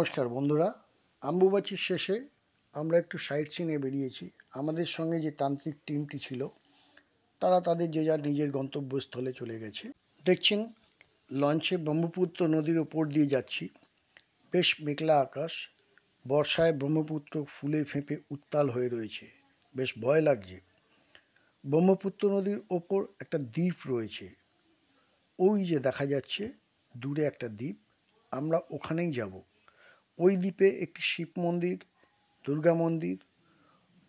নমস্কার বন্ধুরা, অম্বুবাচীর শেষে আমরা একটু সাইট সিনে বেরিয়েছি। আমাদের সঙ্গে যে তান্ত্রিক টিমটি ছিল তারা তাদের যে যার নিজের গন্তব্যস্থলে চলে গেছে। দেখছেন লঞ্চে ব্রহ্মপুত্র নদীর ওপর দিয়ে যাচ্ছি। বেশ মেঘলা আকাশ, বর্ষায় ব্রহ্মপুত্র ফুলে ফেঁপে উত্তাল হয়ে রয়েছে, বেশ ভয় লাগছে। ব্রহ্মপুত্র নদীর ওপর একটা দ্বীপ রয়েছে, ওই যে দেখা যাচ্ছে দূরে একটা দ্বীপ, আমরা ওখানেই যাব। ওই দ্বীপে একটি শিব মন্দির, দুর্গা মন্দির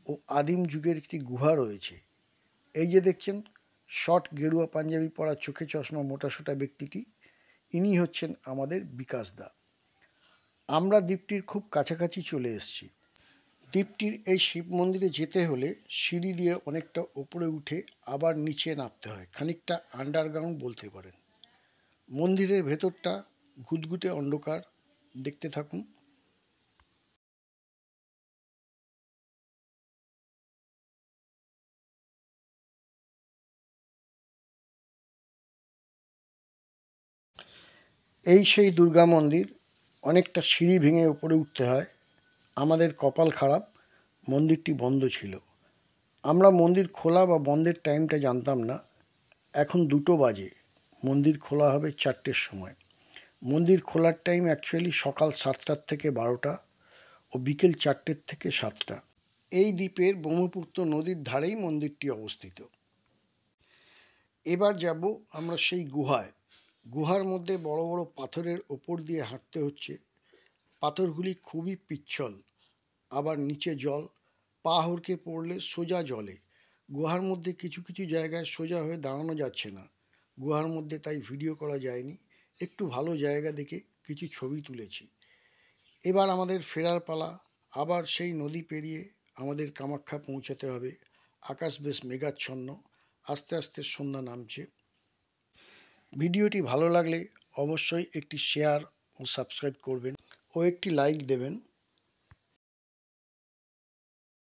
ও আদিম যুগের একটি গুহা রয়েছে। এই যে দেখছেন শর্ট গেরুয়া পাঞ্জাবি পরা, চোখে চশমা, মোটাসোটা ব্যক্তিটি, ইনি হচ্ছেন আমাদের বিকাশ দা। আমরা দ্বীপটির খুব কাছাকাছি চলে এসেছি। দ্বীপটির এই শিব মন্দিরে যেতে হলে সিঁড়ি দিয়ে অনেকটা ওপরে উঠে আবার নিচে নামতে হয়, খানিকটা আন্ডারগ্রাউন্ড বলতে পারেন। মন্দিরের ভেতরটা ঘুটঘুটে অন্ধকার, দেখতে থাকুন। এই সেই দুর্গা মন্দির, অনেকটা সিঁড়ি ভেঙে উপরে উঠতে হয়। আমাদের কপাল খারাপ, মন্দিরটি বন্ধ ছিল। আমরা মন্দির খোলা বা বন্ধের টাইমটা জানতাম না। এখন 2টো বাজে, মন্দির খোলা হবে 4টের সময়। মন্দির খোলার টাইম অ্যাকচুয়ালি সকাল 7টার থেকে 12টা ও বিকেল 4টের থেকে 7টা। এই দ্বীপের ব্রহ্মপুত্র নদীর ধারেই মন্দিরটি অবস্থিত। এবার যাব আমরা সেই গুহায়। গুহার মধ্যে বড় বড় পাথরের ওপর দিয়ে হাঁটতে হচ্ছে। পাথরগুলি খুবই পিচ্ছল, আবার নিচে জল, পা হড়কে পড়লে সোজা জলে। গুহার মধ্যে কিছু কিছু জায়গায় সোজা হয়ে দাঁড়ানো যাচ্ছে না। গুহার মধ্যে তাই ভিডিও করা যায়নি। একটু ভালো জায়গা দেখে কিছু ছবি তুলেছি। এবার আমাদের ফেরার পালা। আবার সেই নদী পেরিয়ে আমাদের কামাখ্যা পৌঁছাতে হবে। আকাশ বেশ মেঘাচ্ছন্ন, আস্তে আস্তে সন্ধ্যা নামছে। ভিডিওটি ভালো লাগলে অবশ্যই একটি শেয়ার ও সাবস্ক্রাইব করবেন ও একটি লাইক দেবেন।